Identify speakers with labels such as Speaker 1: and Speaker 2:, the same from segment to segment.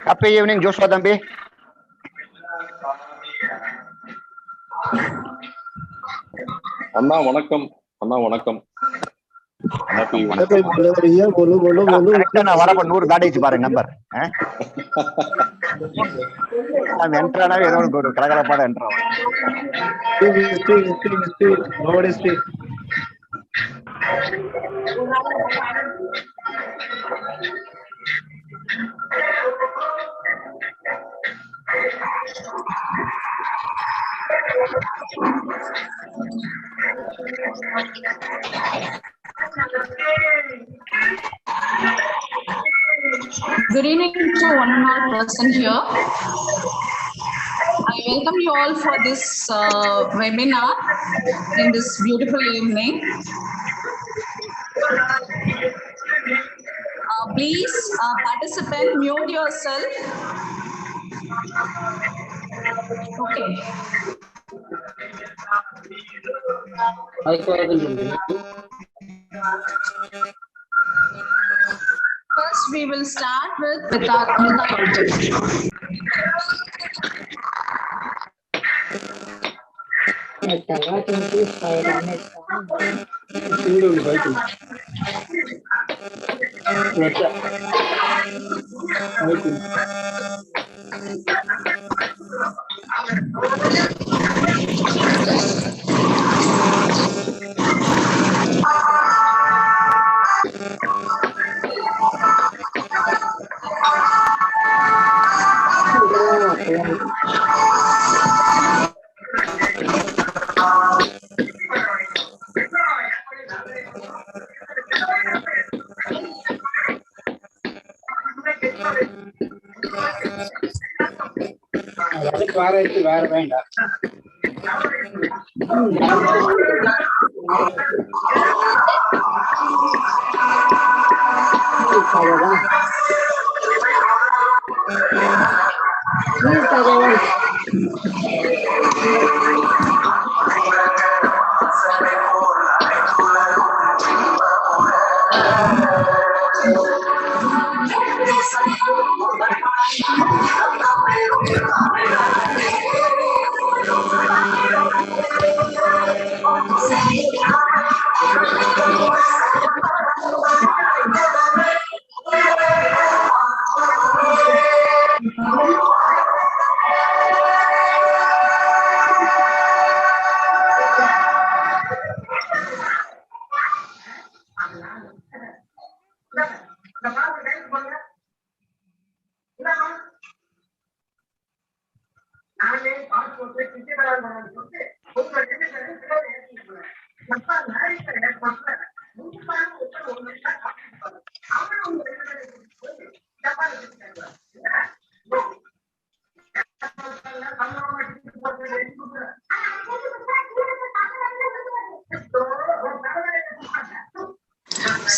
Speaker 1: Happy evening, Joshua Dambi.
Speaker 2: அண்ணா வணக்கம். அண்ணா வணக்கம். Happy
Speaker 1: நான் வரப்ப 100 தாண்டிச்சு பாருங்க நம்பர். என்ட்ரானா ஏதோ ஒரு கலகலப்பாட என்ட்ரா.
Speaker 3: Good evening to one and all present here. I welcome you all for this webinar in this beautiful evening. Please, participant, mute yourself. Okay. First, we will start with our content.
Speaker 4: வேற வேண்டாம்.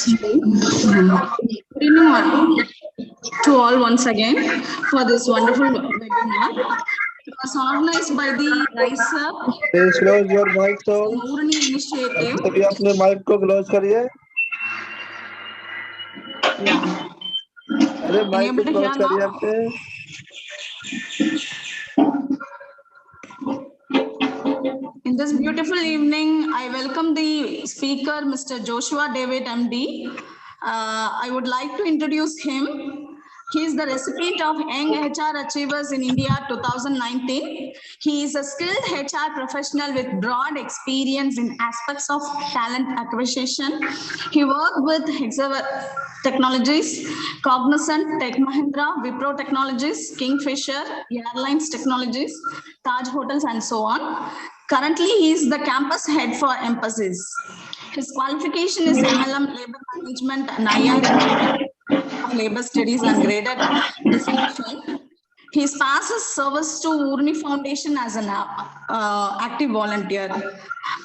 Speaker 3: Good evening to all once again for this wonderful webinar. It was organized by the Rise Up
Speaker 4: Please close your mic all.
Speaker 3: Ooruni initiative.
Speaker 4: सभी अपने mic को close करिए.
Speaker 3: Yeah.
Speaker 4: अरे
Speaker 3: Can you
Speaker 4: mic को
Speaker 3: able to
Speaker 4: close
Speaker 3: hear
Speaker 4: करिए
Speaker 3: now?
Speaker 4: अपने.
Speaker 3: In this beautiful evening, I welcome the speaker, Mr. Joshua David, MD. I would like to introduce him. He is the recipient of Young HR Achievers in India 2019. He is a skilled HR professional with broad experience in aspects of talent acquisition. He worked with Hexaver Technologies, Cognizant, Tech Mahindra, Wipro Technologies, Kingfisher, Airlines Technologies, Taj Hotels, and so on. Currently, he is the campus head for Emphasis. His qualification is MLM Labor Management and IR of Labor Studies and graded distinction. He passes service to Ooruni Foundation as an active volunteer.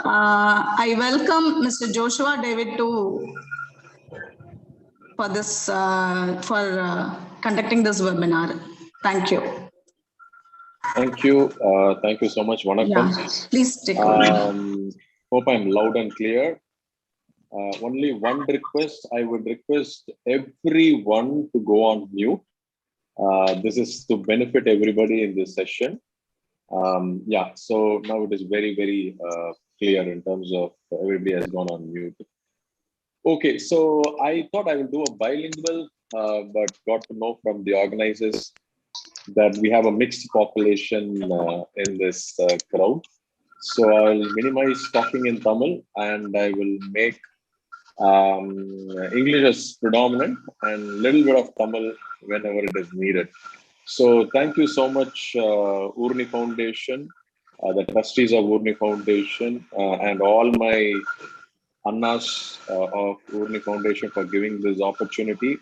Speaker 3: I welcome Mr. Joshua David for this conducting this webinar. Thank you.
Speaker 2: Thank you. Thank you so much. Vanakkam.
Speaker 3: Yeah, please take over.
Speaker 2: Hope I'm loud and clear. Only one request. I would request everyone to go on mute. This is to benefit everybody in this session. Yeah, so now it is very, very clear in terms of everybody has gone on mute. Okay, so I thought I will do a bilingual, but got to know from the organizers that we have a mixed population in this crowd. So I'll minimize talking in Tamil and I will make English as predominant and little bit of Tamil whenever it is needed. So thank you so much, Ooruni Foundation, the trustees of Ooruni Foundation, and all my Annas of Ooruni Foundation for giving this opportunity.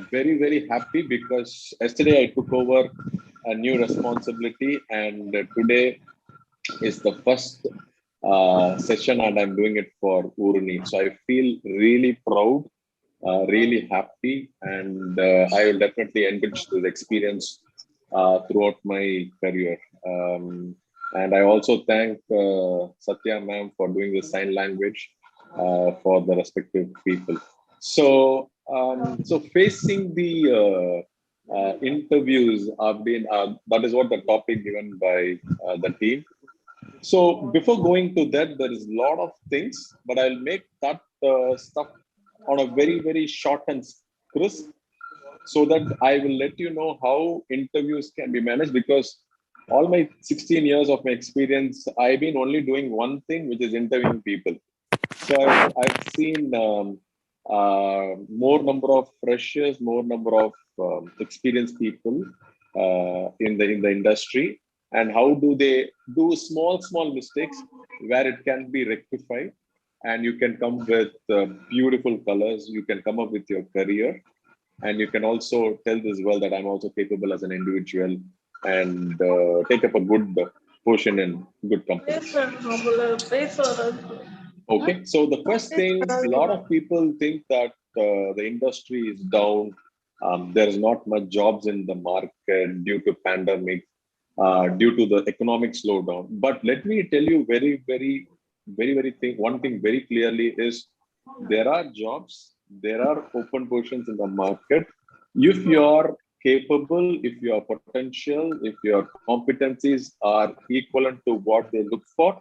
Speaker 2: Very, very happy because yesterday I took over a new responsibility and today is the first session and I'm doing it for Ooruni. So I feel really proud, really happy, and I will definitely enrich this experience throughout my career. And I also thank Satya ma'am for doing the sign language for the respective people. So, so facing the interviews have been, that is what the topic given by the team. So before going to that, there is a lot of things, but I'll make that stuff on a very, very short and crisp so that I will let you know how interviews can be managed, because all my 16 years of my experience, I've been only doing one thing, which is interviewing people. So I've seen more number of freshers, more number of experienced people in the industry, and how do they do small mistakes where it can be rectified, and you can come with beautiful colors. You can come up with your career, and you can also tell this world that I'm also capable as an individual and take up a good portion in good companies. Okay, so the first thing, a lot of people think that the industry is down. There's not much jobs in the market due to pandemic, due to the economic slowdown. But let me tell you one thing very clearly is there are jobs, there are open positions in the market. If you are capable, if your potential, if your competencies are equivalent to what they look for,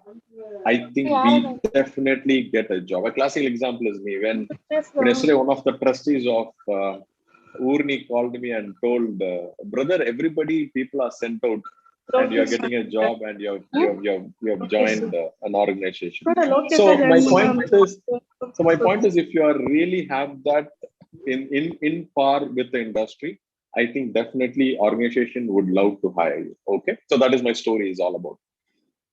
Speaker 2: I think we definitely get a job. A classical example is me. When yesterday one of the trustees of Ooruni called me and told, brother, people are sent out and you're getting a job and you have joined an organization. So my point is, if you are really have that in par with the industry, I think definitely organization would love to hire you. Okay, so that is my story is all about.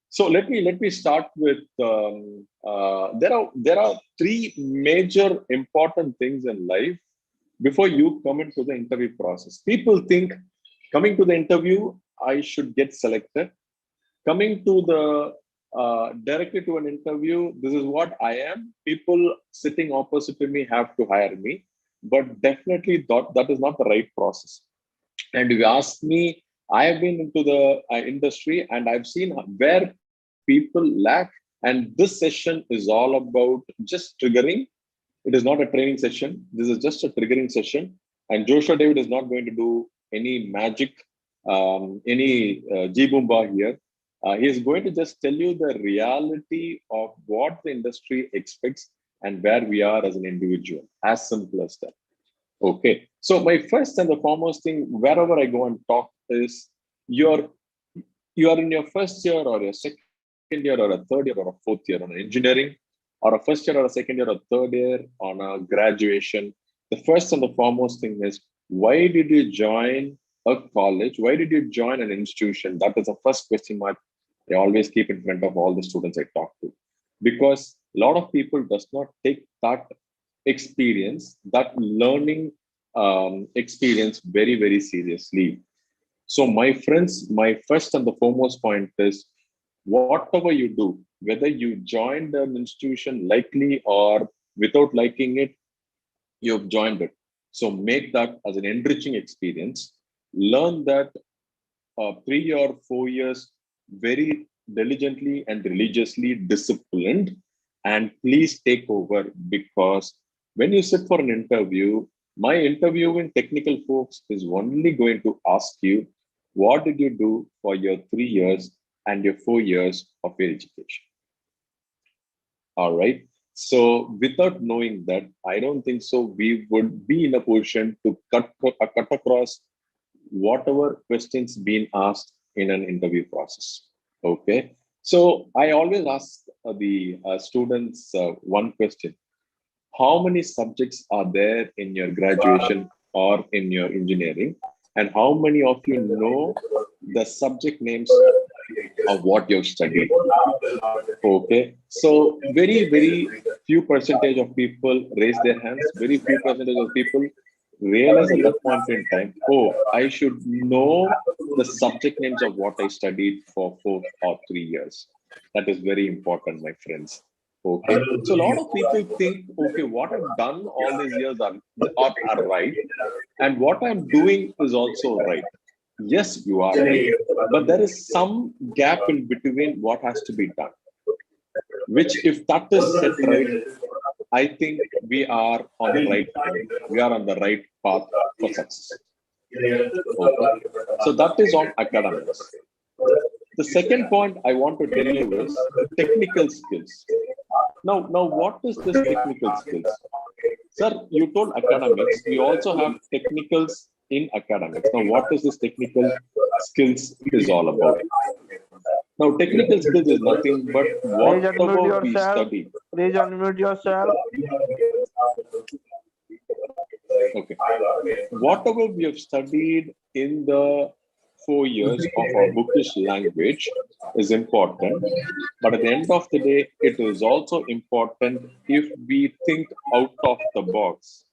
Speaker 2: So let me start with there are three major important things in life before you come into the interview process. People think coming to the interview, I should get selected. Coming to the directly to an interview. This is what I am. People sitting opposite to me have to hire me, but definitely that is not the right process. And if you ask me, I have been into the industry and I've seen where people lack. And this session is all about just triggering. It is not a training session. This is just a triggering session. And Joshua David is not going to do any magic, any G-Boomba here. He is going to just tell you the reality of what the industry expects and where we are as an individual. As simple as that. Okay. So my first and the foremost thing, wherever I go and talk is you are in your first year or your second year or a third year or a fourth year on engineering, or a first year or a second year or third year on a graduation. The first and the foremost thing is, why did you join a college? Why did you join an institution? That is the first question mark I always keep in front of all the students I talk to. Because a lot of people does not take that experience, that learning experience very, very seriously. So my friends, my first and the foremost point is, whatever you do, whether you joined an institution likely or without liking it, you've joined it. So make that as an enriching experience. Learn that 3 or 4 years very diligently and religiously disciplined, and please take over, because when you sit for an interview, my interviewing technical folks is only going to ask you, what did you do for your 3 years and your 4 years of your education? All right. So without knowing that, I don't think so we would be in a position to cut across whatever questions being asked in an interview process. Okay. So I always ask the students one question. How many subjects are there in your graduation or in your engineering? And how many of you know the subject names of what you've studied? Okay. So very, very few percentage of people raise their hands. Very few percentage of people realize at that point in time, oh, I should know the subject names of what I studied for 4 or 3 years. That is very important, my friends. Okay. So a lot of people think, okay, what I've done all these years are right. And what I'm doing is also right. Yes, you are right. But there is some gap in between what has to be done, which if that is set right, I think we are on the right path for success. Okay. So that is on academics. The second point I want to tell you is technical skills. Now, what is this technical skills? Sir, you told academics. We also have technicals in academics. Now, what is this technical skills is all about? Now, technical skills is nothing but whatever we study.
Speaker 4: Please unmute yourself.
Speaker 2: Okay. Whatever we have studied in the 4 years of our bookish language is important. But at the end of the day, it is also important if we think out of the box.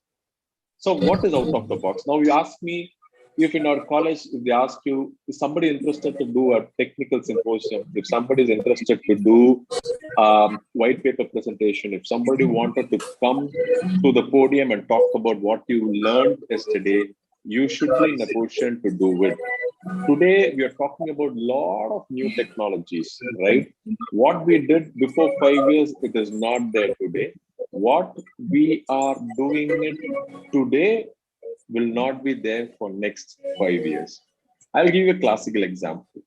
Speaker 2: So what is out of the box? Now you ask me, if in our college, if they ask you, is somebody interested to do a technical symposium? If somebody is interested to do white paper presentation, if somebody wanted to come to the podium and talk about what you learned yesterday, you should be in a position to do it. Today, we are talking about a lot of new technologies, right? What we did before 5 years, it is not there today. What we are doing it today will not be there for next 5 years. I'll give you a classical example.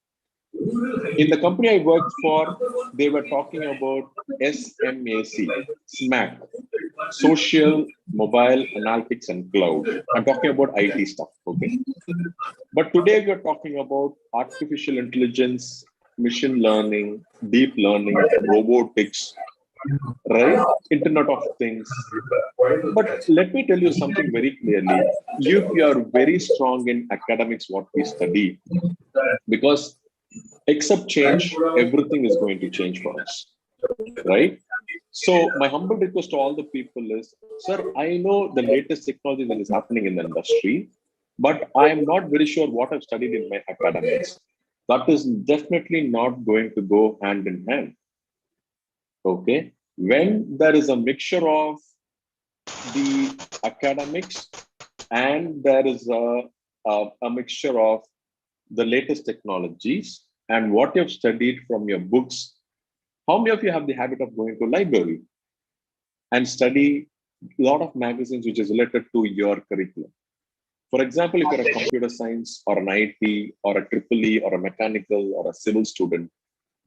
Speaker 2: In the company I worked for, they were talking about SMAC, Social, Mobile, Analytics, and Cloud. I'm talking about IT stuff, okay? But today we're talking about artificial intelligence, machine learning, deep learning, robotics, right? Internet of Things. But let me tell you something very clearly. If you are very strong in academics, what we study, because except change, everything is going to change for us, right? So my humble request to all the people is, sir, I know the latest technology that is happening in the industry, but I am not very sure what I've studied in my academics. That is definitely not going to go hand in hand. Okay. When there is a mixture of the academics and there is a mixture of the latest technologies and what you've studied from your books, how many of you have the habit of going to library and study a lot of magazines which is related to your curriculum? For example, if you're a computer science or an IT or a triple E or a mechanical or a civil student,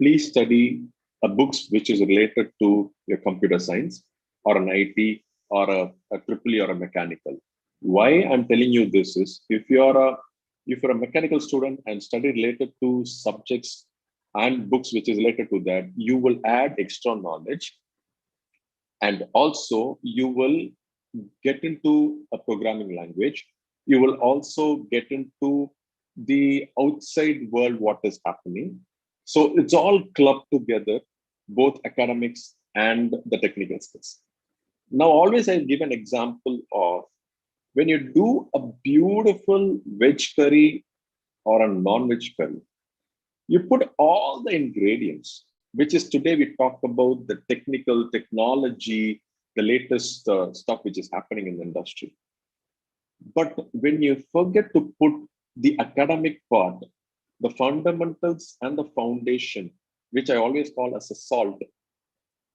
Speaker 2: please study books which is related to your computer science or an IT or a triple E or a mechanical. Why I'm telling you this is if you're a mechanical student and study related to subjects and books which is related to that, you will add extra knowledge, and also you will get into a programming language. You will also get into the outside world, what is happening. So it's all clubbed together, both academics and the technical skills. Now, always I give an example of when you do a beautiful veg curry or a non-veg curry, you put all the ingredients, which is today we talk about the technical technology, the latest stuff which is happening in the industry. But when you forget to put the academic part, the fundamentals and the foundation, which I always call as a salt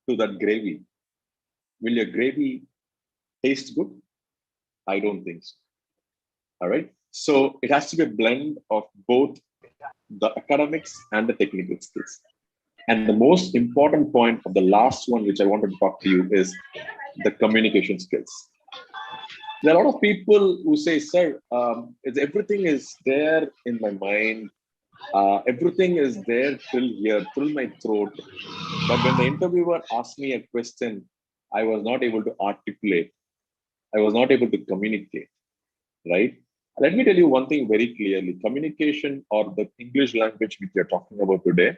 Speaker 2: to that gravy, will your gravy taste good? I don't think so. All right. So it has to be a blend of both the academics and the technical skills. And the most important point of the last one, which I wanted to talk to you, is the communication skills. There are a lot of people who say, sir, everything is there in my mind. Everything is there till here, till my throat. But when the interviewer asked me a question, I was not able to articulate. I was not able to communicate, right? Let me tell you one thing very clearly. Communication, or the English language which we are talking about today,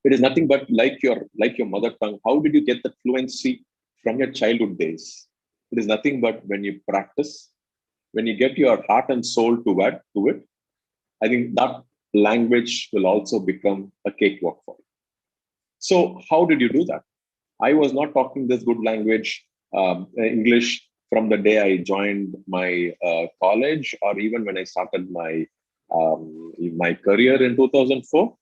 Speaker 2: it is nothing but like your mother tongue. How did you get the fluency from your childhood days? It is nothing but when you practice, when you get your heart and soul to it, I think that language will also become a cakewalk for you. So how did you do that? I was not talking this good language, English, from the day I joined my college, or even when I started my career in 2004.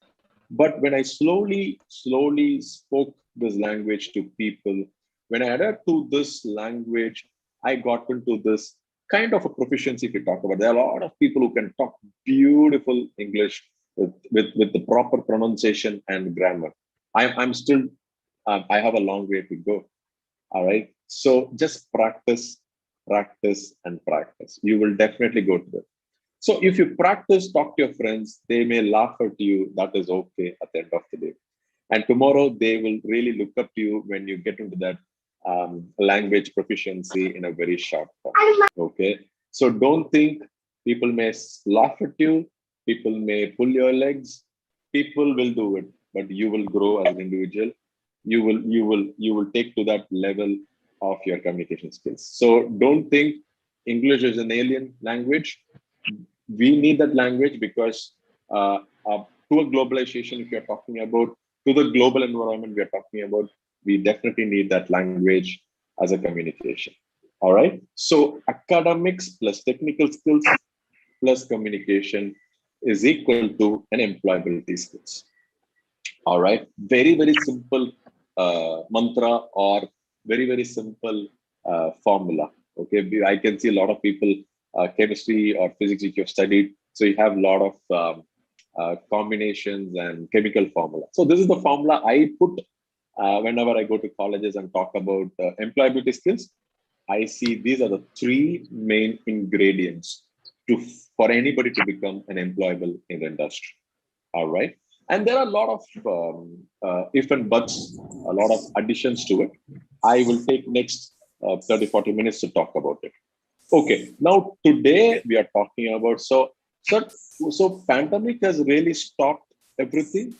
Speaker 2: But when I slowly spoke this language to people, when I adapted to this language, I got into this kind of a proficiency. If you talk about, there are a lot of people who can talk beautiful English with the proper pronunciation and grammar. I'm still, I have a long way to go. All right. So just practice, and practice. You will definitely go to it. So if you practice, talk to your friends, they may laugh at you. That is okay at the end of the day. And tomorrow they will really look up to you when you get into that language proficiency in a very short time. Okay. So don't think people may laugh at you. People may pull your legs. People will do it, but you will grow as an individual. You will take to that level of your communication skills. So don't think English is an alien language. We need that language because to a globalization, if you're talking about, to the global environment we are talking about, we definitely need that language as a communication. All right. So academics plus technical skills plus communication is equal to an employability skills. All right. Very, very simple mantra, or very simple formula. Okay. I can see a lot of people, chemistry or physics, which you've studied. So you have a lot of combinations and chemical formula. So this is the formula I put whenever I go to colleges and talk about employability skills. I see these are the three main ingredients for anybody to become an employable in the industry. All right. And there are a lot of if and buts, a lot of additions to it. I will take next 30-40 minutes to talk about it. Okay. Now, today we are talking about, so pandemic has really stopped everything?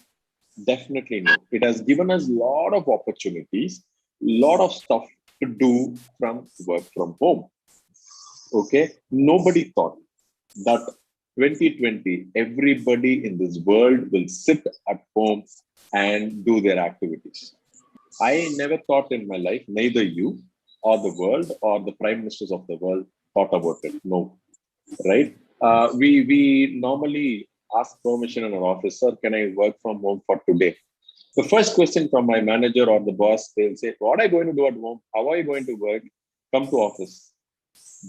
Speaker 2: Definitely no. It has given us a lot of opportunities, lot of stuff to do from work from home. Okay. Nobody thought that 2020, everybody in this world will sit at home and do their activities. I never thought in my life, neither you or the world or the prime ministers of the world thought about it. No, right? We normally ask permission in our office, sir, can I work from home for today? The first question from my manager or the boss, they'll say, what are you going to do at home? How are you going to work? Come to office.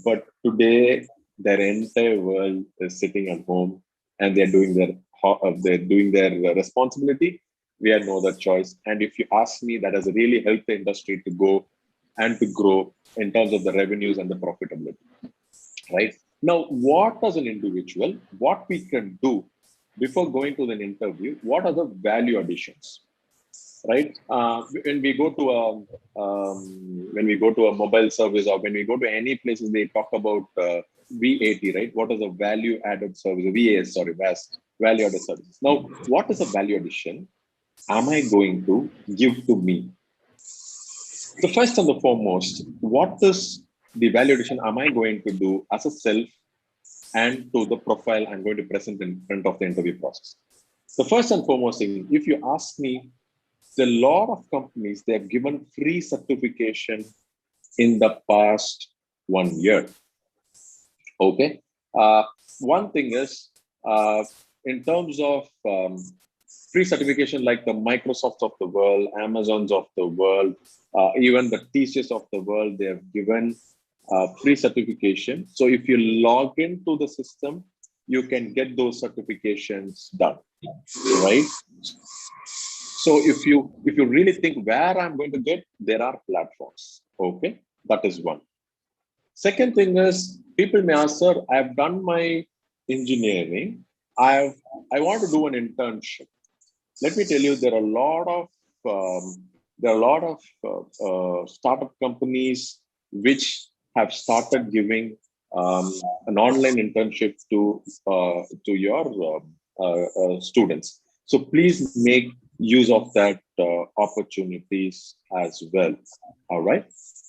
Speaker 2: But today, their entire world is sitting at home and they're doing their responsibility. We had no other choice. And if you ask me, that has really helped the industry to go and to grow in terms of the revenues and the profitability. Right now, what as an individual, what we can do before going to an interview, what are the value additions? Right? When we go to a mobile service or when we go to any places, they talk about VAT, right? What is a value added service? VAS, sorry, vast value added services. Now, what is a value addition? Am I going to give to me? So first and the foremost, what is the value addition am I going to do as a self and to the profile I'm going to present in front of the interview process? The first and foremost thing, if you ask me, a lot of companies, they have given free certification in the past 1 year. Okay. One thing is, in terms of free certification like the Microsoft of the world, Amazons of the world, even the TCS of the world, they have given free certification. So if you log into the system, you can get those certifications done, right? So if you really think where I'm going to get, there are platforms. Okay, that is one. Second thing is, people may ask, sir, I've done my engineering. I want to do an internship. Let me tell you, there are a lot of startup companies which have started giving an online internship to your students. So please make use of that opportunities as well. All right.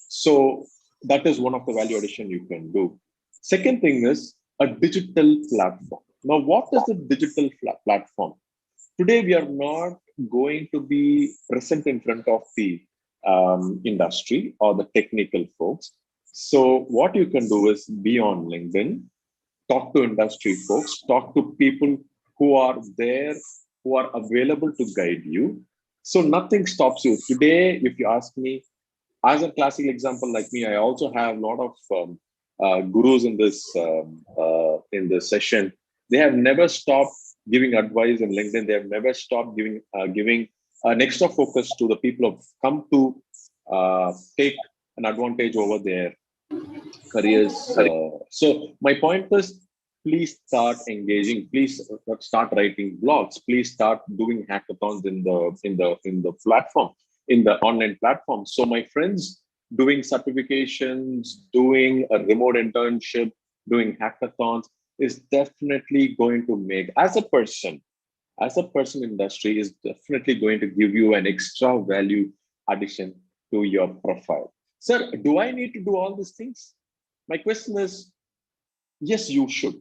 Speaker 2: So that is one of the value addition you can do. Second thing is a digital platform. Now, what is the digital platform? Today, we are not going to be present in front of the industry or the technical folks. So what you can do is be on LinkedIn, talk to industry folks, talk to people who are there, who are available to guide you. So nothing stops you. Today, if you ask me, as a classical example like me, I also have a lot of gurus in this session. They have never stopped giving advice in LinkedIn. They have never stopped giving an extra focus to the people who have come to take an advantage over their careers. So my point is, please start engaging. Please start writing blogs. Please start doing hackathons in the platform, in the online platform. So my friends doing certifications, doing a remote internship, doing hackathons is definitely going to make, as a person industry is definitely going to give you an extra value addition to your profile. Sir, do I need to do all these things? My question is, yes, you should.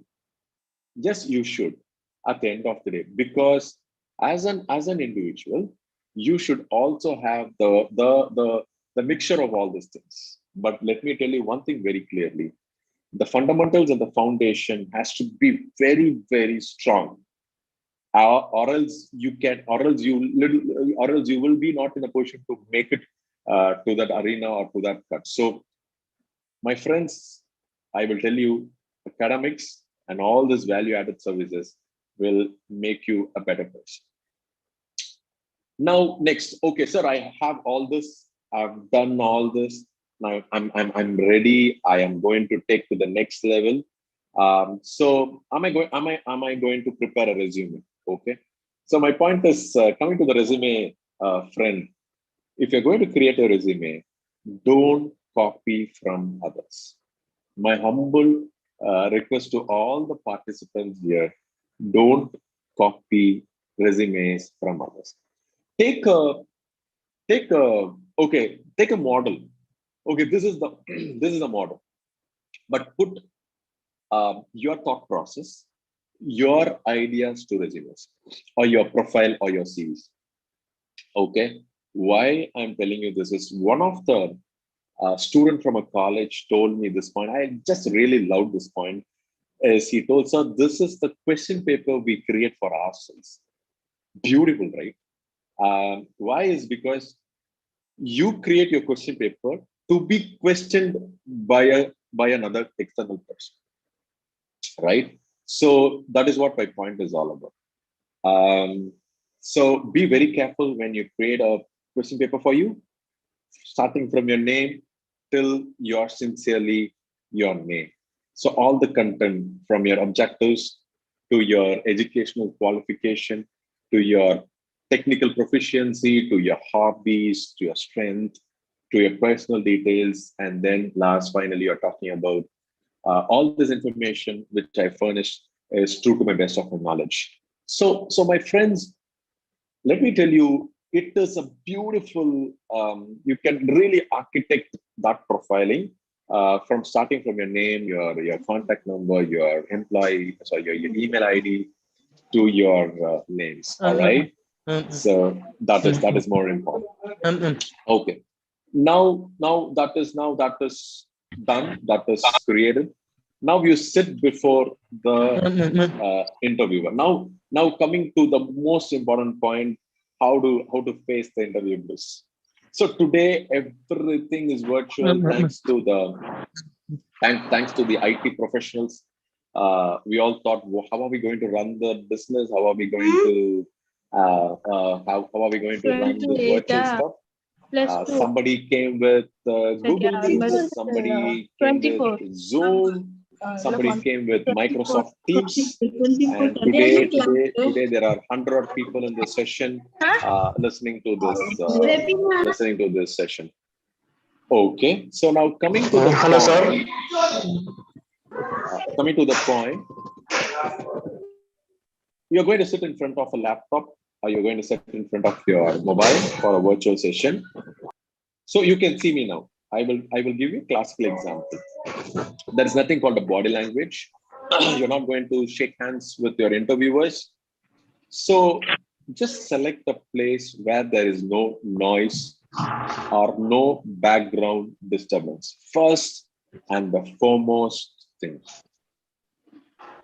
Speaker 2: Yes, you should at the end of the day, because as an individual, you should also have the mixture of all these things. But let me tell you one thing very clearly. The fundamentals and the foundation has to be very, very strong. Or else you will be not in a position to make it to that arena or to that cut. So, my friends, I will tell you, academics and all these value-added services will make you a better person. Now, next, okay, sir, I have all this. I've done all this. Now I'm ready. I am going to take to the next level. So am I going to prepare a resume? Okay. So my point is coming to the resume, friend. If you're going to create a resume, don't copy from others. My humble request to all the participants here: don't copy resumes from others. Take a model. Okay, this is the model, but put your thought process, your ideas to resumes or your profile or your CVs. Okay. Why I'm telling you this is one of the student from a college told me this point. I just really loved this point. Is he told, sir, this is the question paper we create for ourselves. Beautiful, right? Why is because you create your question paper to be questioned by another external person, right? So that is what my point is all about. So be very careful when you create a question paper for you, starting from your name till your sincerely your name. So all the content from your objectives to your educational qualification to your technical proficiency to your hobbies to your strength to your personal details, and then last finally you're talking about all this information which I furnished is true to my best of my knowledge. So my friends, let me tell you, it is a beautiful, you can really architect that profiling from starting from your name, your contact number, your employee, sorry, your email ID to your names. All right. So that is more important. Okay. Now that is done. That is created. Now you sit before the interviewer. Now coming to the most important point, how to face the interviewers. So today everything is virtual thanks to the IT professionals. We all thought, how are we going to run the business? How are we going to how are we going to run this virtual stuff? Somebody came with Google Meets, somebody came with Zoom, somebody came with Microsoft Teams, and today there are 100 people in this session listening to this session. Okay, so now coming to the
Speaker 5: Hello, sir.
Speaker 2: point. Coming to the point, you're going to sit in front of a laptop, or you're going to sit in front of your mobile for a virtual session. So you can see me now. I will give you a classical example. There is nothing called a body language. You're not going to shake hands with your interviewers. So just select a place where there is no noise or no background disturbance. First and the foremost thing.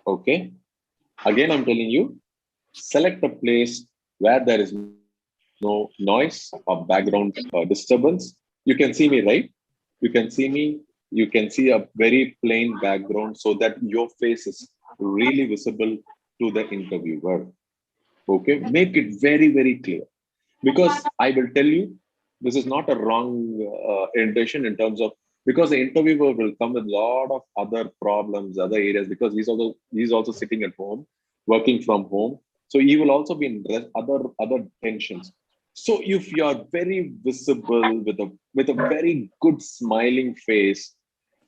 Speaker 2: Okay. Again, I'm telling you, select a place where there is no noise or background disturbance. You can see me, right? You can see me. You can see a very plain background so that your face is really visible to the interviewer. Okay, make it very, very clear. Because I will tell you, this is not a wrong intention in terms of, because the interviewer will come with a lot of other problems, other areas, because he's also sitting at home, working from home. So he will also be in other tensions. So if you are very visible with a very good smiling face,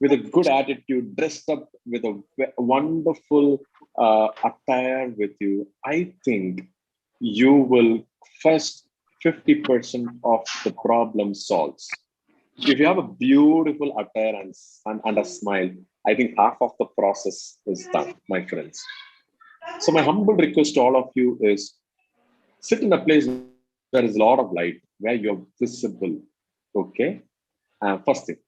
Speaker 2: with a good attitude, dressed up with a wonderful attire with you, I think you will first 50% of the problem solves. If you have a beautiful attire and a smile, I think half of the process is done, my friends. So my humble request to all of you is sit in a place where there is a lot of light, where you're visible. Okay? First thing.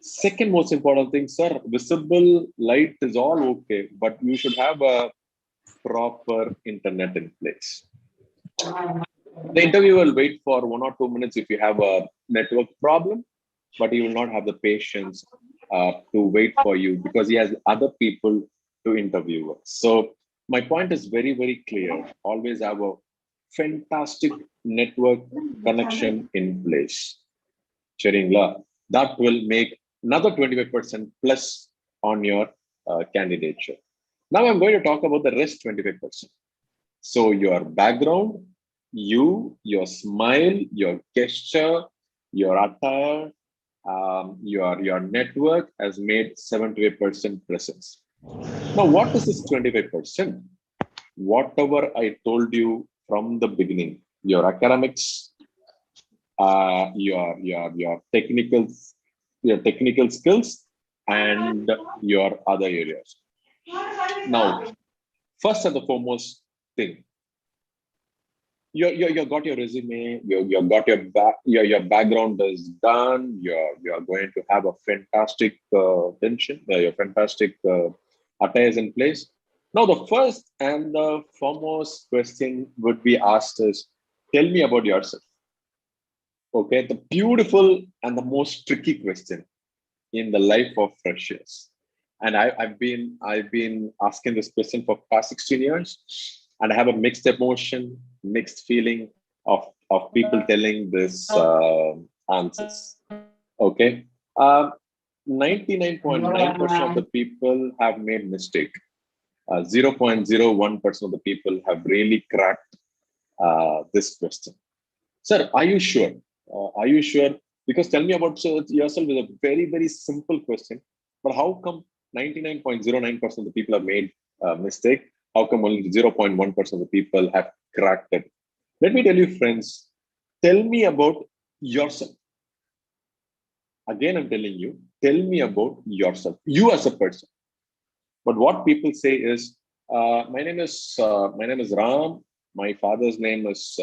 Speaker 2: Second most important thing, sir, visible light is all okay, but you should have a proper internet in place. The interview will wait for 1 or 2 minutes if you have a network problem, but he will not have the patience to wait for you because he has other people to interview. So my point is very, very clear. Always have a fantastic network connection in place. Sharingla, that will make another 25% plus on your candidature. Now I'm going to talk about the rest 25%. So your background, your smile, your gesture, your attire, your network has made 78% presence. Now, what is this 25%? Whatever I told you from the beginning, your academics, your technical skills, and your other areas. Now, first and the foremost thing, you got your resume, you got your background is done, you're going to have a fantastic pension, your fantastic attires in place. Now, the first and the foremost question would be asked is, tell me about yourself. Okay, the beautiful and the most tricky question in the life of freshers. And I've been asking this question for past 16 years, and I have a mixed emotion, mixed feeling of people telling this answers. Okay, 99.9% of the people have made mistake. 0.01% of the people have really cracked this question. Sir, are you sure? Are you sure? Because tell me about yourself is a very, very simple question. But how come 99.09% of the people have made a mistake? How come only 0.1% of the people have cracked it? Let me tell you, friends, tell me about yourself. Again, I'm telling you, tell me about yourself, you as a person. But what people say is, my name is Ram. My father's name is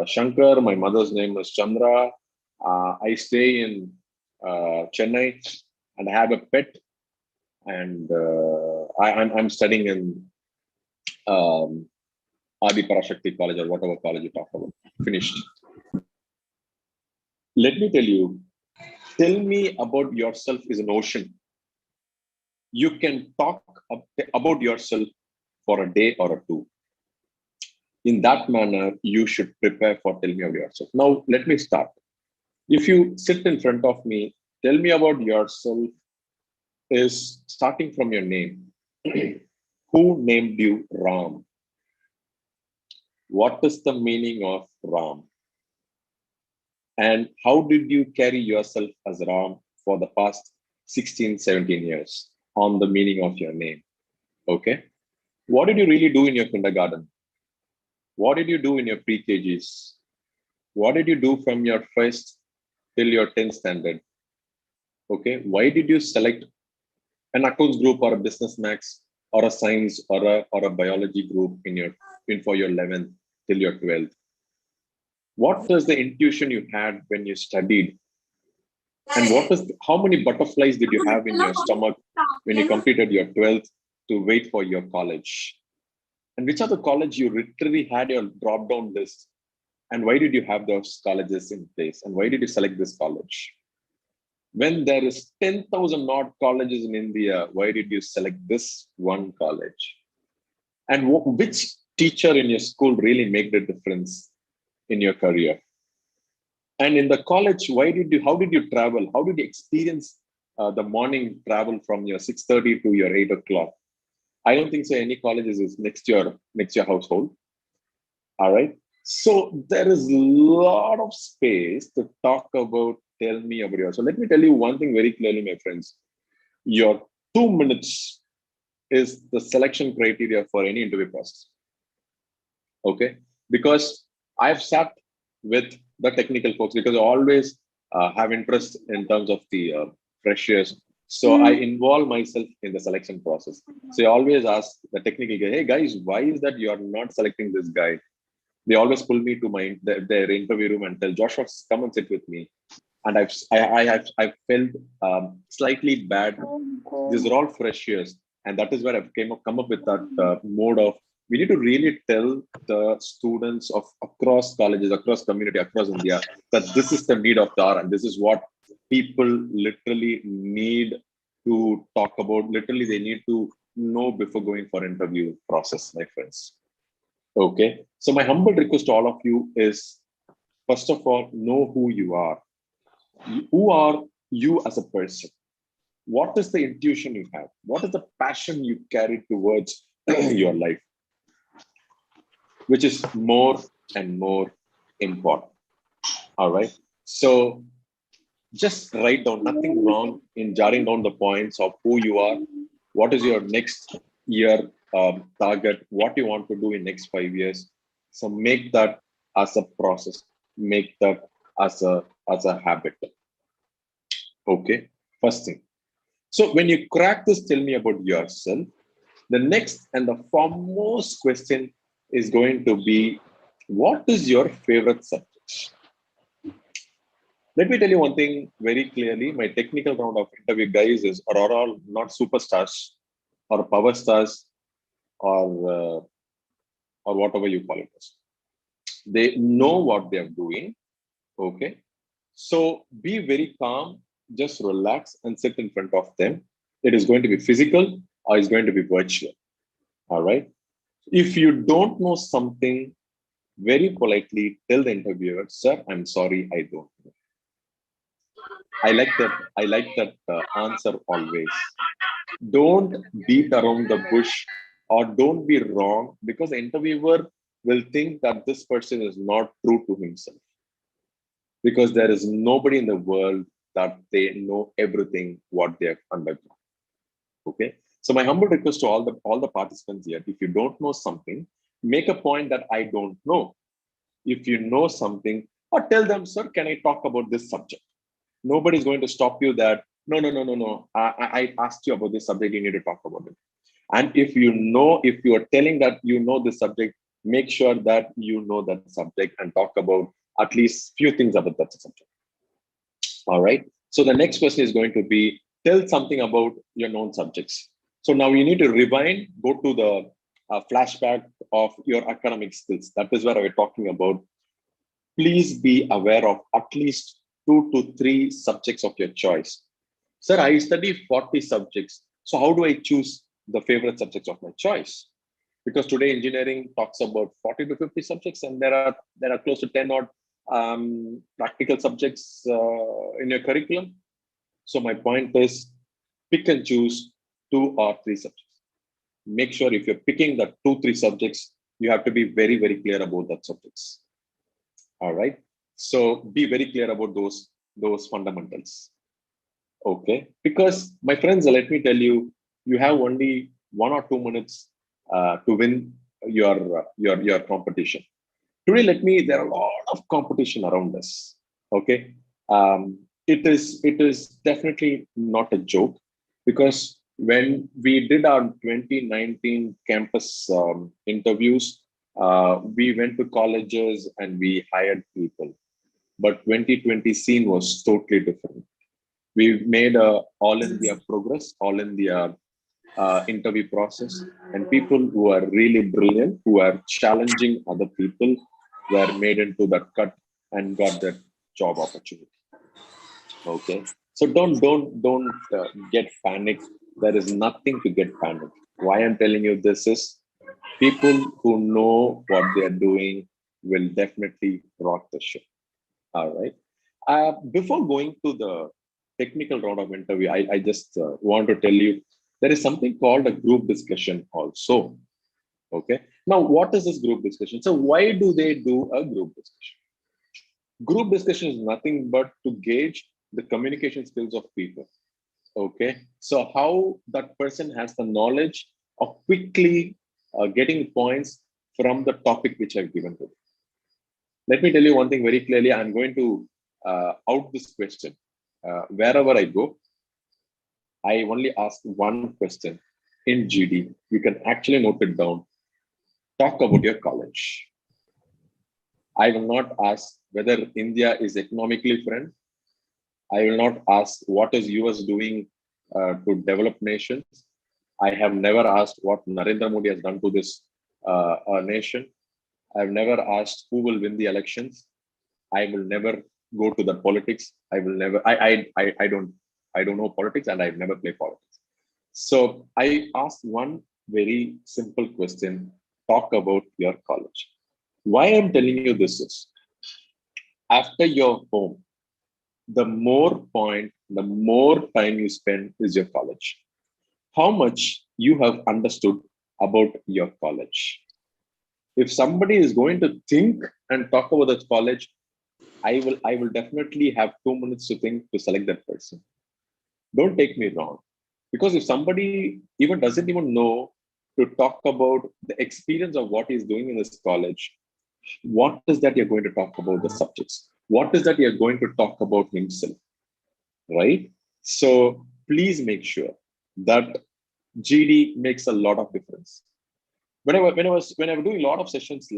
Speaker 2: Shankar. My mother's name is Chandra. I stay in Chennai, and I have a pet. And I'm studying in Adi Parashakti College, or whatever college you talk about. Finished. Let me tell you. Tell me about yourself is an ocean. You can talk about yourself for a day or a two. In that manner, you should prepare for tell me about yourself. Now, let me start. If you sit in front of me, tell me about yourself is starting from your name. Who named you Ram? What is the meaning of Ram? And how did you carry yourself as Ram for the past 16, 17 years on the meaning of your name? Okay. What did you really do in your kindergarten? What did you do in your pre-KGs? What did you do from your first till your 10th standard? Okay. Why did you select an accounts group or a business max or a science or a biology group for your 11th till your 12th? What was the intuition you had when you studied? And how many butterflies did you have in your stomach when you completed your 12th to wait for your college? And which other college you literally had your drop down list? And why did you have those colleges in place? And why did you select this college? When there is 10,000 odd colleges in India, why did you select this one college? And which teacher in your school really made the difference in your career? And in the college, how did you travel? How did you experience the morning travel from your 6:30 to your 8 o'clock? I don't think so any colleges is next to your household. All right. So there is a lot of space to talk about. Tell me about yourself. So let me tell you one thing very clearly, my friends. Your 2 minutes is the selection criteria for any interview process. Okay. Because I've sat with the technical folks because I always have interest in terms of the freshers. So I involve myself in the selection process. So I always ask the technical guy, hey guys, why is that you're not selecting this guy? They always pull me to their interview room and tell Joshua, come and sit with me. And I've felt slightly bad. These are all freshers, and that is where I've come up with that mode of we need to really tell the students of across colleges, across community, across India that this is the need of the hour, and this is what people literally need to talk about. Literally, they need to know before going for interview process, my friends. Okay, so my humble request to all of you is, first of all, know who you are. Who are you as a person? What is the intuition you have? What is the passion you carry towards your life? Which is more and more important. All right. So just write down, nothing wrong in jotting down the points of who you are. What is your next year target? What you want to do in next 5 years? So make that as a process. Make that as a habit. Okay. First thing. So when you crack this, tell me about yourself. The next and the foremost question is going to be what is your favorite subject? Let me tell you one thing very clearly. My technical round of interview guys are all not superstars or power stars or whatever you call it. They know what they are doing. Okay. So be very calm, just relax and sit in front of them. It is going to be physical or it's going to be virtual. All right. If you don't know something, very politely tell the interviewer, sir, I'm sorry, I don't know. I like that answer always. Don't beat around the bush or don't be wrong, because the interviewer will think that this person is not true to himself, because there is nobody in the world that they know everything what they have undergone. Okay. So my humble request to all the participants here, if you don't know something, make a point that I don't know. If you know something, or tell them, sir, can I talk about this subject? Nobody's going to stop you that, no. I asked you about this subject, you need to talk about it. And if you are telling that you know this subject, make sure that you know that subject and talk about at least few things about that subject. All right. So the next question is going to be, tell something about your known subjects. So now you need to rewind, go to the flashback of your academic skills. That is where we're talking about. Please be aware of at least 2 to 3 subjects of your choice. Sir, I study 40 subjects. So how do I choose the favorite subjects of my choice? Because today engineering talks about 40 to 50 subjects, and there are close to 10 odd practical subjects in your curriculum. So my point is, pick and choose 2 or 3 subjects. Make sure if you're picking the 2-3 subjects, you have to be very, very clear about that subjects. All right. So be very clear about those fundamentals. Okay. Because my friends, let me tell you, you have only 1 or 2 minutes to win your competition. Today, there are a lot of competition around us. Okay. It is definitely not a joke, because when we did our 2019 campus interviews, we went to colleges and we hired people. But 2020 scene was totally different. We made a all India progress, all India interview process, and people who are really brilliant, who are challenging other people, were made into that cut and got that job opportunity. Okay, so don't get panicked. There is nothing to get panicked. Why I'm telling you this is, people who know what they are doing will definitely rock the ship. All right. Before going to the technical round of interview, I just want to tell you, there is something called a group discussion also. Okay. Now, what is this group discussion? So why do they do a group discussion? Group discussion is nothing but to gauge the communication skills of people. Okay. So how that person has the knowledge of quickly getting points from the topic which I've given to them. Let me tell you one thing very clearly. I'm going to out this question. Wherever I go, I only ask one question in GD. You can actually note it down. Talk about your college. I will not ask whether India is economically friend. I will not ask what is US doing to develop nations. I have never asked what Narendra Modi has done to this nation. I've never asked who will win the elections. I will never go to the politics. I will never. I don't know politics, and I've never played politics. So I asked one very simple question: talk about your college. Why I'm telling you this is, after your home, the more time you spend is your college. How much you have understood about your college. If somebody is going to think and talk about that college, I will definitely have 2 minutes to think to select that person. Don't take me wrong. Because if somebody even doesn't even know to talk about the experience of what he's doing in this college, what is that you're going to talk about the subjects? What is that you're going to talk about himself? Right? So please make sure that GD makes a lot of difference. when I was doing a lot of sessions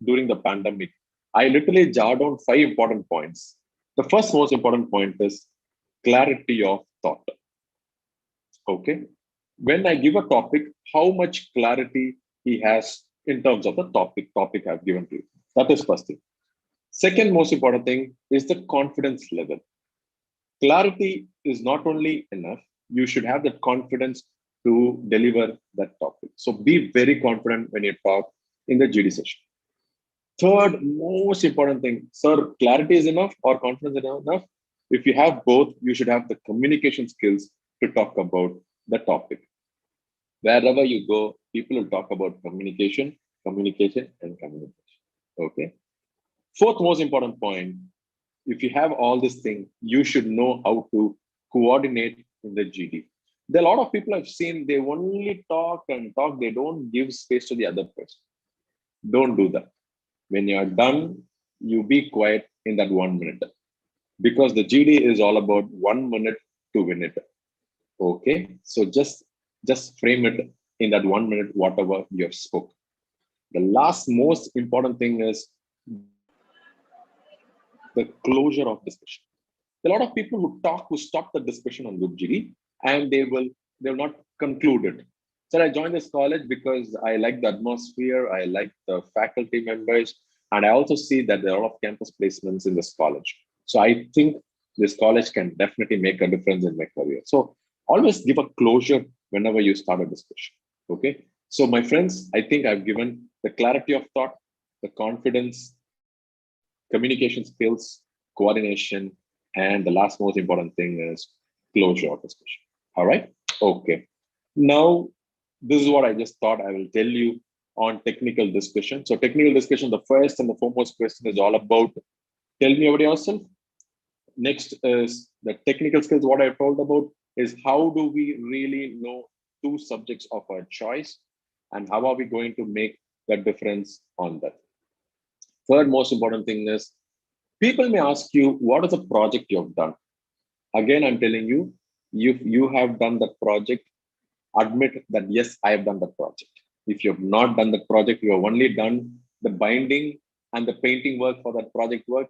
Speaker 2: during the pandemic, I literally jarred down 5 important points. The first most important point is clarity of thought. Okay. When I give a topic, how much clarity he has in terms of the topic I've given to you. That is first thing. Second most important thing is the confidence level. Clarity is not only enough, you should have that confidence to deliver that topic. So be very confident when you talk in the GD session. Third most important thing, sir, clarity is enough or confidence is enough? If you have both, you should have the communication skills to talk about the topic. Wherever you go, people will talk about communication, communication, and communication. Okay. Fourth most important point, if you have all these things, you should know how to coordinate in the GD. There are a lot of people I've seen, they only talk and talk, they don't give space to the other person. Don't do that. When you're done, you be quiet in that 1 minute. Because the GD is all about 1 minute to win it. Okay, so just frame it in that 1 minute, whatever you have spoken. The last most important thing is the closure of discussion. A lot of people who stop the discussion on group GD and they will not conclude it. So I joined this college because I like the atmosphere, I like the faculty members, and I also see that there are a lot of campus placements in this college. So I think this college can definitely make a difference in my career. So always give a closure whenever you start a discussion. Okay. So my friends, I think I've given the clarity of thought, the confidence, communication skills, coordination, and the last most important thing is closure of discussion. All right. Okay. Now, this is what I just thought I will tell you on technical discussion. So technical discussion, the first and the foremost question is all about, tell me about yourself. Next is the technical skills. What I told about is how do we really know 2 subjects of our choice and how are we going to make the difference on that. Third most important thing is people may ask you, what is the project you have done? Again, I'm telling you, if you have done that project, admit that, yes, I have done that project. If you have not done that project, you have only done the binding and the painting work for that project work,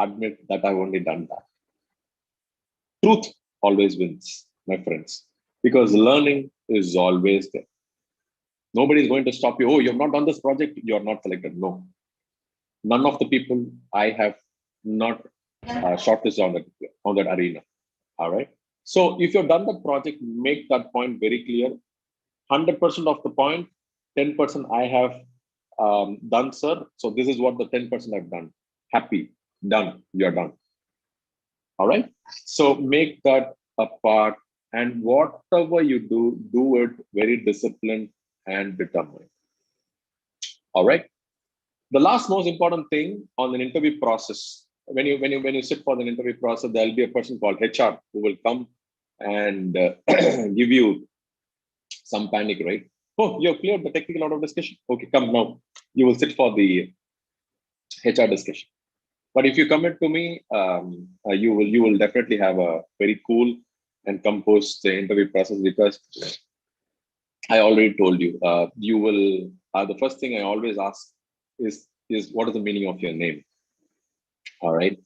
Speaker 2: admit that I've only done that. Truth always wins, my friends, because learning is always there. Nobody is going to stop you. Oh, you have not done this project, you are not selected. No. None of the people I have not shortlisted on that arena. All right. So if you've done that project, make that point very clear. 100% of the point, 10% I have done, sir. So this is what the 10% I've done. Happy, done, you're done. All right. So make that a part, and whatever you do it very disciplined and determined. All right. The last most important thing on an interview process, when you sit for the interview process, there'll be a person called HR who will come and give you some panic, right? Oh, you have cleared the technical out of discussion. Okay, come now. You will sit for the HR discussion. But if you commit to me, you will definitely have a very cool and composed interview process, because I already told you, you will. The first thing I always ask is what is the meaning of your name? All right,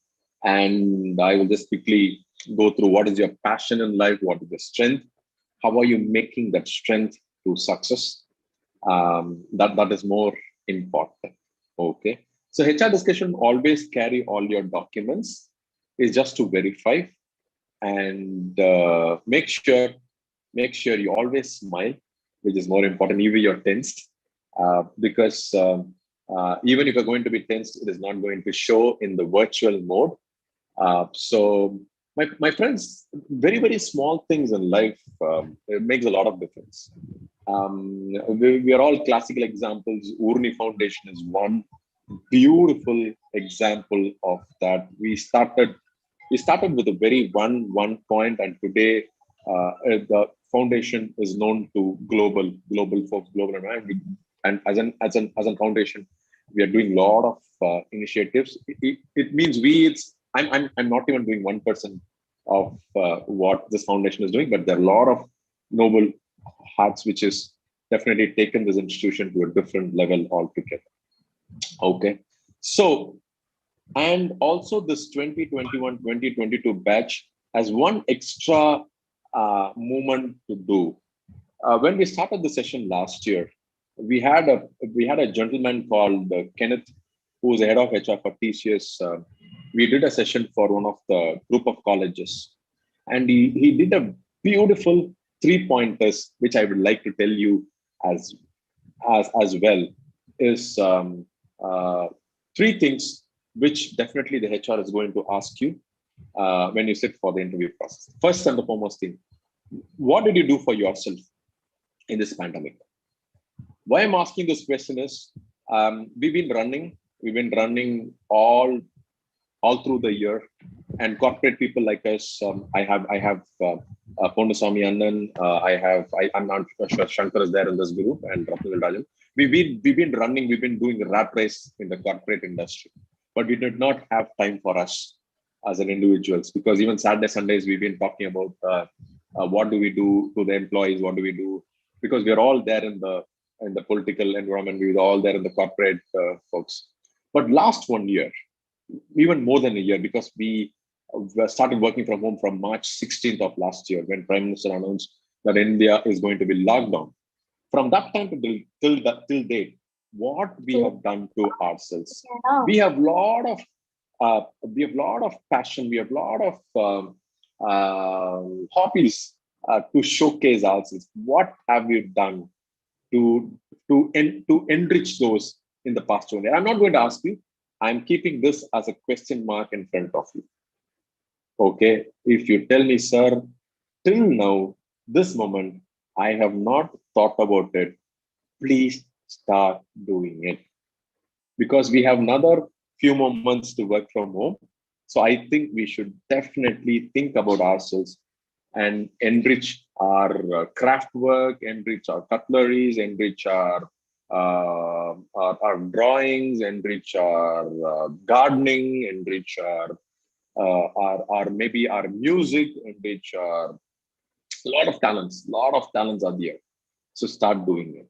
Speaker 2: and I will just quickly go through what is your passion in life, what is your strength, how are you making that strength to success. That is more important. Okay. So HR discussion always carry all your documents, is just to verify, and make sure you always smile, which is more important. Even you're tensed, because even if you're going to be tensed, it is not going to show in the virtual mode. So my friends, very, very small things in life, it makes a lot of difference. We are all classical examples. Ooruni Foundation is one beautiful example of that. We started with a very one point, and today the foundation is known to global folks, global environment. And as a foundation, we are doing a lot of initiatives. It means I'm not even doing 1% of what this foundation is doing, but there are a lot of noble hearts which is definitely taken this institution to a different level altogether. Okay. So, and also this 2021-2022 batch has one extra movement to do. When we started the session last year, we had a gentleman called Kenneth, who is the head of HR for TCS. We did a session for one of the group of colleges, and he did a beautiful 3 pointers, which I would like to tell you as well. Is three things which definitely the HR is going to ask you when you sit for the interview process. First and the foremost thing, what did you do for yourself in this pandemic? Why I'm asking this question is, we've been running all through the year, and corporate people like us. I have Ponduswamy Annan. I'm not sure Shankar is there in this group, and Ratnavil Rajan. We've been running. We've been doing a rat race in the corporate industry, but we did not have time for us as an individuals, because even Saturday Sundays we've been talking about what do we do to the employees, what do we do, because we're all there in the political environment, we're all there in the corporate folks. But last 1 year, even more than a year, because we started working from home from March 16th of last year, when Prime Minister announced that India is going to be locked down. From that time to till date, what we have done to ourselves, we have lot of passion, we have lot of hobbies to showcase ourselves. What have we done to enrich those in the past 1 year? I'm not going to ask you. I'm keeping this as a question mark in front of you. Okay, if you tell me, sir, till now, this moment, I have not thought about it, please start doing it. Because we have another few more months to work from home. So I think we should definitely think about ourselves and enrich our craft work, enrich our cutleries, enrich our drawings, enrich our gardening, enrich our maybe our music, enrich our lot of talents are there. So start doing it.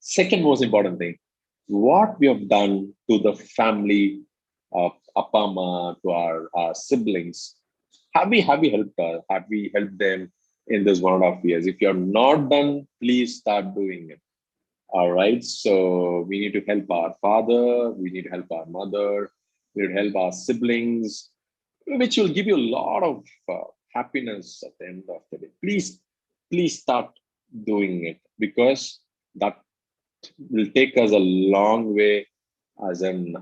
Speaker 2: Second most important thing, what we have done to the family of Appa Amma, to our siblings. Have we helped them in this 1.5 years? If you're not done, please start doing it. All right. So we need to help our father, we need to help our mother, we need to help our siblings, which will give you a lot of happiness at the end of the day. Please start doing it, because that will take us a long way as an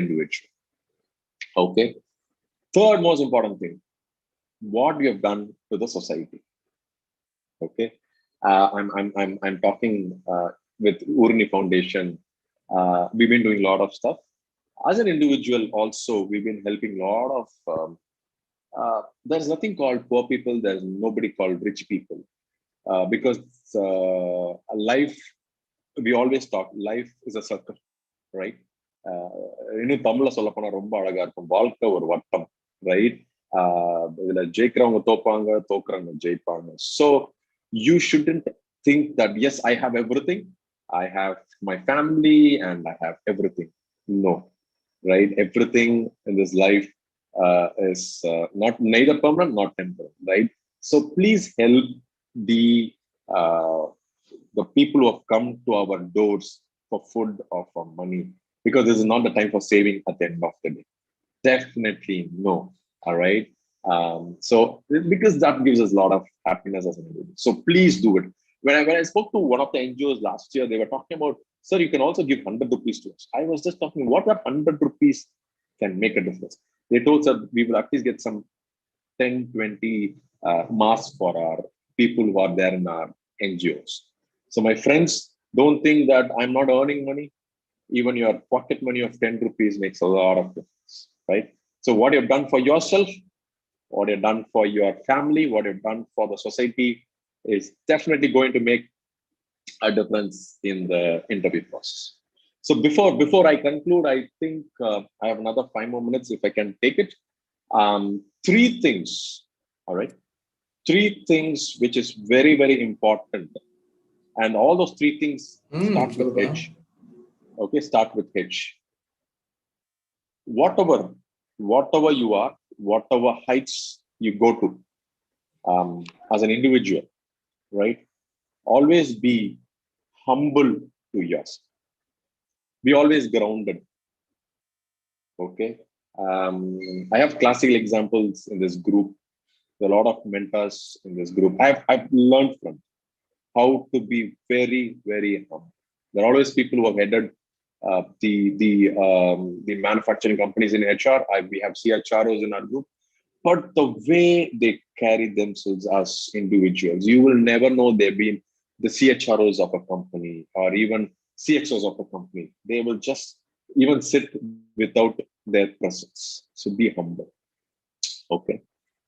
Speaker 2: individual. Okay. Third most important thing, what we have done to the society. Okay. I'm talking with Ooruni Foundation. We've been doing a lot of stuff. As an individual, also, we've been helping a lot of. There's nothing called poor people. There's nobody called rich people, because life. We always talk. Life is a circle, right? இன்னும் தமிழ்ல சொல்ல போனா ரொம்ப அழகா இருக்கும். வாழ்க்கை ஒரு வட்டம், right? இதுல ஜெயிக்கிறவங்க தோப்பாங்க, தோக்குறவங்க ஜெயிப்பாங்க. So you shouldn't think that, yes, I have everything. I have my family and I have everything. No, right? Everything in this life is not neither permanent nor temporary, right? So please help the people who have come to our doors for food or for money, because this is not the time for saving at the end of the day. Definitely no. All right. So because that gives us a lot of happiness as an individual. So please do it. When I spoke to one of the NGOs last year, they were talking about, sir, you can also give 100 rupees to us. I was just talking, what that 100 rupees can make a difference. They told us we will at least get some 10-20 masks for our people who are there in our NGOs. So my friends, don't think that I'm not earning money. Even your pocket money of 10 rupees makes a lot of difference, right? So what you've done for yourself, what you've done for your family, what you've done for the society is definitely going to make a difference in the interview process. So before I conclude, I think I have another 5 more minutes if I can take it. 3 things, all right? 3 things which is very, very important And all those three things start with H. Okay, start with H. Whatever you are, whatever heights you go to as an individual, right? Always be humble to yourself. Be always grounded. Okay. I have classical examples in this group. There are a lot of mentors in this group. I've learned from how to be very, very humble. There are always people who have headed the manufacturing companies in HR. We have CHROs in our group. But the way they carry themselves as individuals, you will never know they've been the CHROs of a company or even CXOs of a company. They will just even sit without their presence. So be humble. Okay.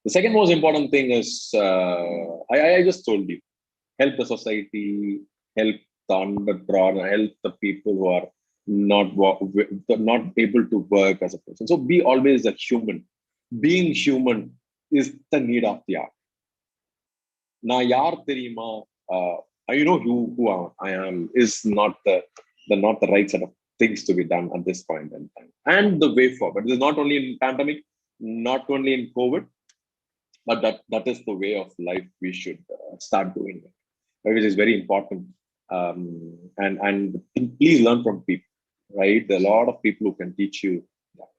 Speaker 2: The second most important thing is, I just told you, help the society, help the underdog, help the people who are not able to work as a person. So be always a human. Being human is the need of the hour. Na yaar theriyuma, you know who I am is not the right set of things to be done at this point in time. And the way forward. It is not only in pandemic, not only in COVID, but that is the way of life we should start doing it, which is very important. And please learn from people, right? There are a lot of people who can teach you that.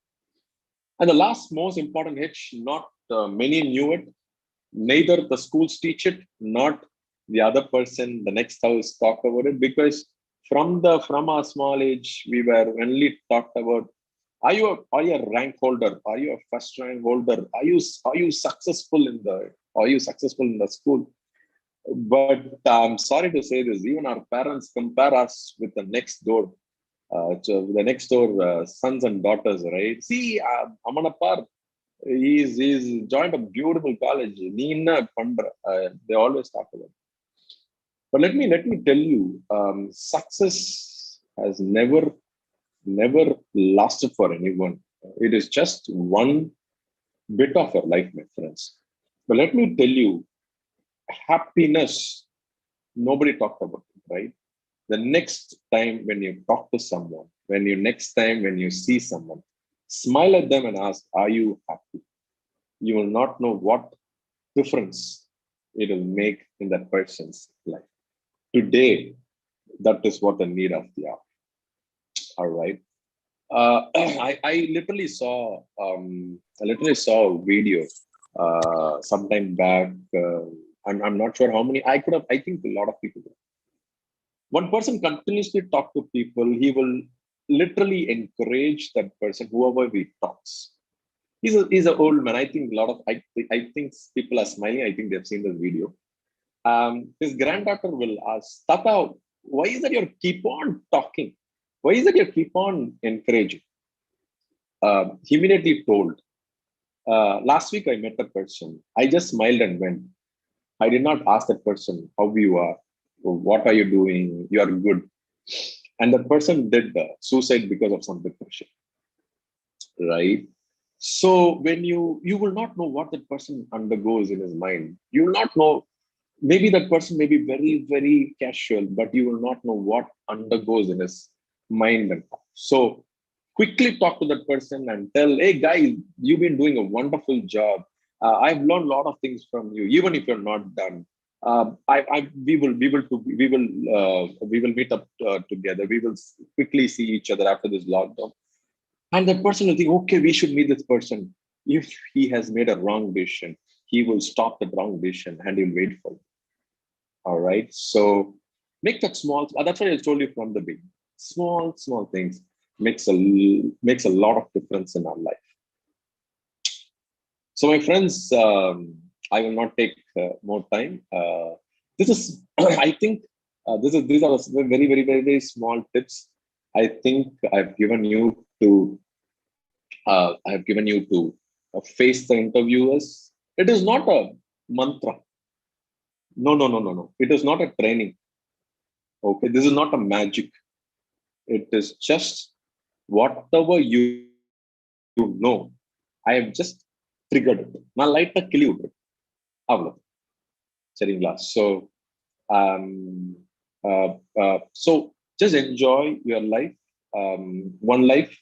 Speaker 2: And the last most important H, not many knew it, neither the schools teach it, not the other person, the next house talk about it, because from our small age, we were only talked about, are you a rank holder? Are you a first rank holder? Are you successful in the school? But I'm sorry to say this, even our parents compare us with the next door sons and daughters, right? See, Amanapar, he's joined a beautiful college. They always talk about it. But let me tell you, success has never lasted for anyone. It is just one bit of your life, my friends. But let me tell you, happiness, nobody talked about it, right? The next time when you talk to someone, when you see someone, smile at them and ask, are you happy? You will not know what difference it will make in that person's life. Today, that is what the need of the hour. All right. I literally saw a video sometime back. I'm not sure how many. I think a lot of people. One person continuously talk to people. He will literally encourage that person, whoever he talks. He's an old man. I think I think people are smiling. I think they've seen this video. His granddaughter will ask, Tata, why is that you keep on talking? Why is that you keep on encouraging? He immediately told, last week I met a person. I just smiled and went. I did not ask that person how you are, what are you doing? You are good. And that person did suicide because of some depression, right? So when you will not know what that person undergoes in his mind. You will not know. Maybe that person may be very, very casual, but you will not know what undergoes in his mind and thought. So quickly talk to that person and tell, hey guys, you've been doing a wonderful job. I've learned a lot of things from you, even if you're not done. We will meet up together. We will quickly see each other after this lockdown. And that person will think, okay, we should meet this person. If he has made a wrong decision, he will stop the wrong decision and he'll wait for it. All right. So make that small. That's what I told you from the beginning. Small things makes a lot of difference in our life. So my friends, I will not take more time. This is, I think, these are very, very, very, very small tips. I think I've given you to face the interviewers. It is not a mantra. No. It is not a training. Okay, this is not a magic. It is just whatever you know. I have just triggered it. Now light a kill. So So just enjoy your life. One life.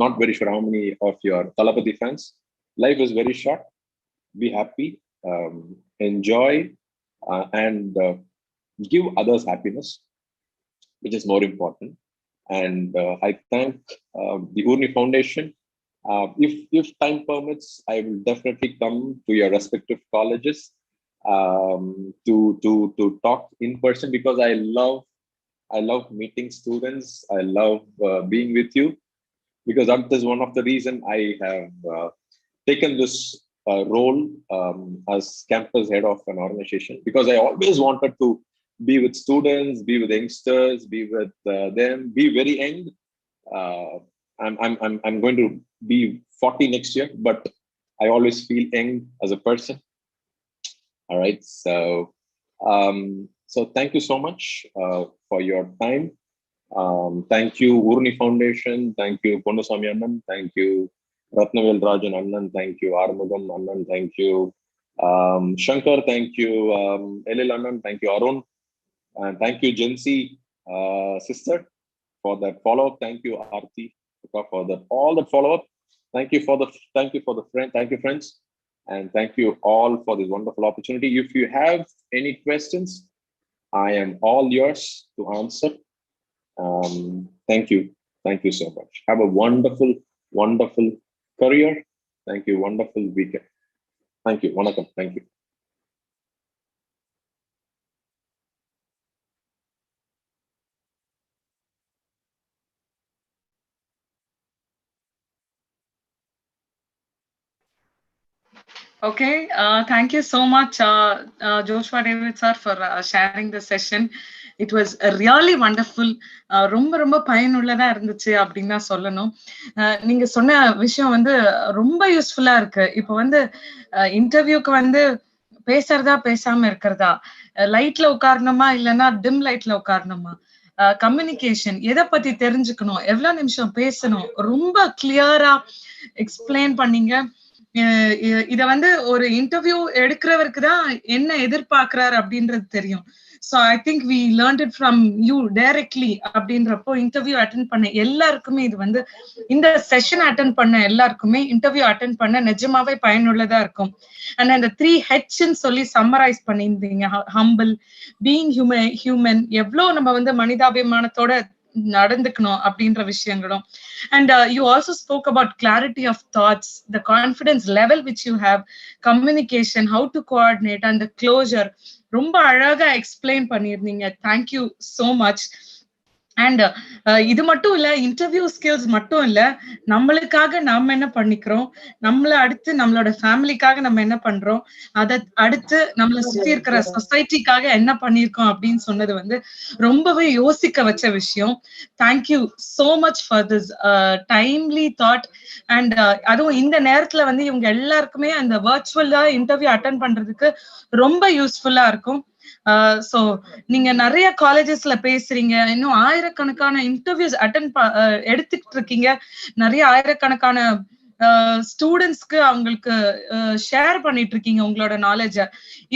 Speaker 2: Not very sure how many of your Talapati fans. Life is very short. Be happy, enjoy, and give others happiness, which is more important. And I thank the Ooruni Foundation. If time permits, I will definitely come to your respective colleges to talk in person, because I love meeting students. I love being with you, because that is one of the reason I have taken this role as campus head of an organization, because I always wanted to be with students, be with youngsters, be with them, be very young. I'm going to be 40 next year, but I always feel young as a person. All right, so thank you so much for your time. Thank you, Ooruni Foundation. Thank you, Ponnusamy Annan. Thank you, Ratnavel Rajan Annan. Thank you, Armugam Annan. Thank you, Shankar. Thank you, Elil Annan. Thank you, Arun. And thank you, Jency sister, for that follow-up. Thank you, Aarti, for that all that follow-up. Thank you for the friend. Thank you, friends, and thank you all for this wonderful opportunity. If you have any questions, I am all yours to answer. Thank you so much. Have a wonderful career. Thank you. Wonderful weekend. Thank you. Vanakkam. Thank you.
Speaker 5: Okay, thank you so much, Joshua David sir, for sharing the session. It was really wonderful. ரொம்ப பயனுள்ளதா இருந்துச்சு அப்படின்னு தான் சொல்லணும். நீங்க சொன்ன விஷயம் வந்து ரொம்ப யூஸ்ஃபுல்லா இருக்கு. இப்போ வந்து இன்டர்வியூக்கு வந்து பேசுறதா பேசாம இருக்கிறதா, லைட்ல உட்காரணுமா இல்லைன்னா டிம் லைட்ல உட்காரணுமா, கம்யூனிகேஷன் எதை பத்தி தெரிஞ்சுக்கணும், எவ்வளவு நிமிஷம் பேசணும், ரொம்ப கிளியரா எக்ஸ்பிளைன் பண்ணீங்க. இத வந்து ஒரு இன்டர்வியூ எடுக்கிறவருக்கு தான் என்ன எதிர்பார்க்கிறாரு அப்படின்றது தெரியும். So I think we learned it from you directly அப்படின்றப்போ இன்டர்வியூ அட்டென்ட் பண்ண எல்லாருக்குமே இது வந்து இந்த செஷன் அட்டென்ட் பண்ண எல்லாருக்குமே இன்டர்வியூ அட்டென்ட் பண்ண நிஜமாவே பயனுள்ளதா இருக்கும். அண்ட் அந்த 3H சொல்லி சம்மரைஸ் பண்ணியிருந்தீங்க. ஹம்பிள், பீயிங் ஹியூமன், எவ்வளவு நம்ம வந்து மனிதாபிமானத்தோட நடந்துக்கணும் அப்படின்ற விஷயங்களும். And you also spoke about clarity of thoughts, the confidence level which you have, communication, how to coordinate, and the closure. ரொம்ப அழகா எக்ஸ்பிளைன் பண்ணியிருந்தீங்க. Thank you so much. அண்ட் இது மட்டும் இல்ல, இன்டர்வியூ ஸ்கில்ஸ் மட்டும் இல்ல, நம்மளுக்காக நாம என்ன பண்ணிக்கிறோம், நம்மள அடுத்து நம்மளோட ஃபேமிலிக்காக நம்ம என்ன பண்றோம், அத அடுத்து நம்மள சுத்தி இருக்கிற சொசைட்டிக்காக என்ன பண்ணிருக்கோம் அப்படின்னு சொன்னது வந்து ரொம்பவே யோசிக்க வச்ச விஷயம். Thank you so much for this timely thought. And அதுவும் இந்த நேரத்துல வந்து இவங்க எல்லாருக்குமே அந்த வர்ச்சுவலா இன்டர்வியூ அட்டென்ட் பண்றதுக்கு ரொம்ப யூஸ்ஃபுல்லா இருக்கும். சோ நீங்க நிறைய காலேஜஸ்ல பேசுறீங்க, இன்னும் ஆயிரக்கணக்கான இன்டர்வியூஸ் எடுத்துட்டு இருக்கீங்க, நிறைய ஆயிரக்கணக்கான ஸ்டூடெண்ட்ஸ்க்கு அவங்களுக்கு ஷேர் பண்ணிட்டு இருக்கீங்க உங்களோட நாலேஜ.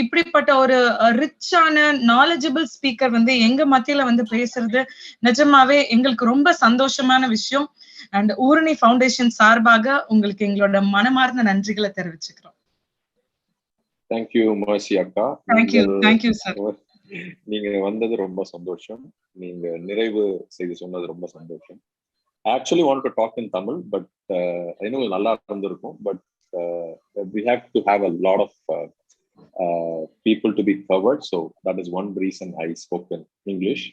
Speaker 5: இப்படிப்பட்ட ஒரு ரிச்சான நாலேஜபிள் ஸ்பீக்கர் வந்து எங்க மத்தியில வந்து பேசுறது நிஜமாவே எங்களுக்கு ரொம்ப சந்தோஷமான விஷயம். அண்ட் ஊரணி ஃபவுண்டேஷன் சார்பாக உங்களுக்கு எங்களோட மனமார்ந்த நன்றிகளை தெரிவிச்சுக்கிறோம்.
Speaker 2: Thank you, Mercy Akka.
Speaker 5: Thank you, sir.
Speaker 2: நீங்க வந்தது ரொம்ப சந்தோஷம். நீங்க நிறைவு செய்து சொன்னது ரொம்ப சந்தோஷம். I actually want to talk in Tamil, but I know நல்லா இருந்திருக்கும், but we have to have a lot of people to be covered, so that is one reason I spoke in English.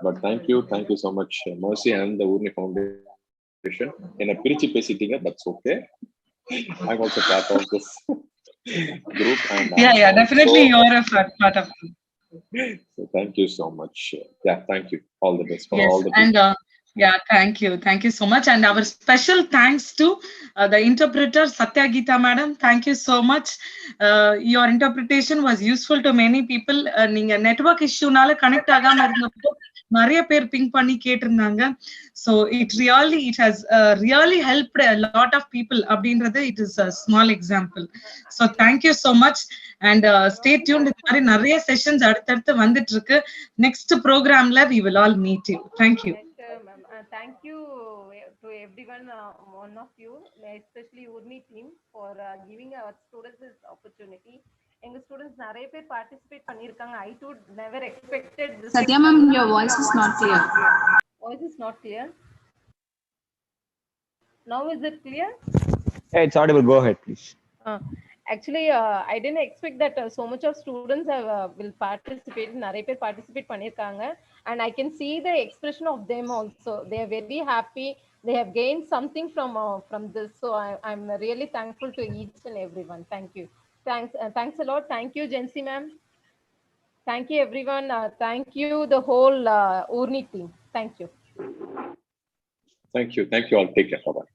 Speaker 2: But thank you so much, Mercy and the Ooruni Foundation. என்ன பிரிச்சு பேசிட்டீங்க, that's okay. I'm also part of this group, and
Speaker 5: yeah, definitely you're a part of it.
Speaker 2: So thank you so much. Yeah, thank you. All the best for
Speaker 5: yes,
Speaker 2: all the
Speaker 5: and yeah, thank you so much. And our special thanks to the interpreter Satya Geeta madam. Thank you so much. Your interpretation was useful to many people. Neenga network issue nala connect agama irundappo நிறைய பேர் pink பண்ணி கேட்டிருந்தாங்க. So it has really helped a lot of people அப்படின்றது it is a small example. So thank you so much and stay tuned. இந்த மாதிரி நிறைய sessions அடுத்தடுத்து வந்துட்டு இருக்கு. நெக்ஸ்ட் ப்ரோக்ராம்ல we will all meet you. Thank you.
Speaker 6: Thank you to everyone, one of you, especially Ooruni team, for giving our students this opportunity. எங்க students நிறைய பேர் பார்ட்டிசிபேட் பண்ணிருக்காங்க. I too never expected this.
Speaker 3: Satya ma'am, your voice is not clear.
Speaker 6: Voice is not clear. Now is it clear?
Speaker 1: Hey, it's audible. Go ahead, please.
Speaker 6: Actually, I didn't expect that so much of students will participate. நிறைய பேர் participate பண்ணிருக்காங்க, and I can see the expression of them also. They are very happy. They have gained something from this. So I'm really thankful to each and everyone. Thank you. Thanks a lot. Thank you, Jency ma'am. Thank you, everyone. Thank you, the whole Ooruni team. Thank you.
Speaker 2: Thank you all. Take care. Bye-bye.